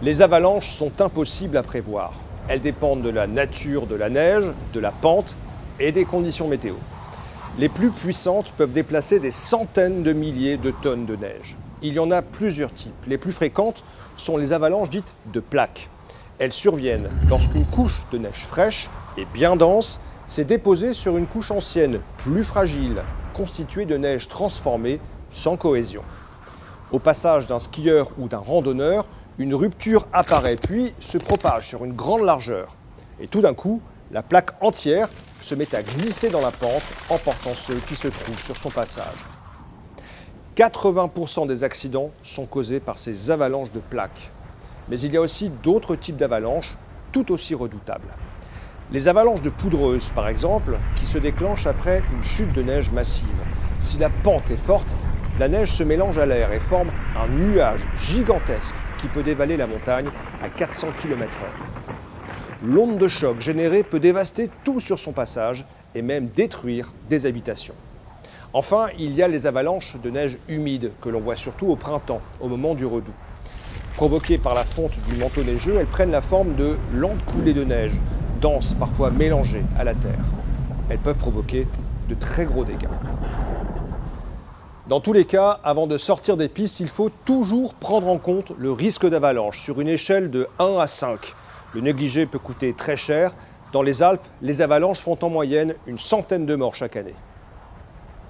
Les avalanches sont impossibles à prévoir. Elles dépendent de la nature de la neige, de la pente et des conditions météo. Les plus puissantes peuvent déplacer des centaines de milliers de tonnes de neige. Il y en a plusieurs types. Les plus fréquentes sont les avalanches dites de plaques. Elles surviennent lorsqu'une couche de neige fraîche et bien dense s'est déposée sur une couche ancienne, plus fragile, constituée de neige transformée sans cohésion. Au passage d'un skieur ou d'un randonneur, une rupture apparaît puis se propage sur une grande largeur. Et tout d'un coup, la plaque entière se met à glisser dans la pente, emportant ceux qui se trouvent sur son passage. 80% des accidents sont causés par ces avalanches de plaques. Mais il y a aussi d'autres types d'avalanches tout aussi redoutables. Les avalanches de poudreuse, par exemple, qui se déclenchent après une chute de neige massive. Si la pente est forte, la neige se mélange à l'air et forme un nuage gigantesque qui peut dévaler la montagne à 400 km/h. L'onde de choc générée peut dévaster tout sur son passage et même détruire des habitations. Enfin, il y a les avalanches de neige humide que l'on voit surtout au printemps, au moment du redout. Provoquées par la fonte du manteau neigeux, elles prennent la forme de lentes coulées de neige, denses, parfois mélangées à la terre. Elles peuvent provoquer de très gros dégâts. Dans tous les cas, avant de sortir des pistes, il faut toujours prendre en compte le risque d'avalanche sur une échelle de 1 à 5. Le négligé peut coûter très cher. Dans les Alpes, les avalanches font en moyenne une centaine de morts chaque année.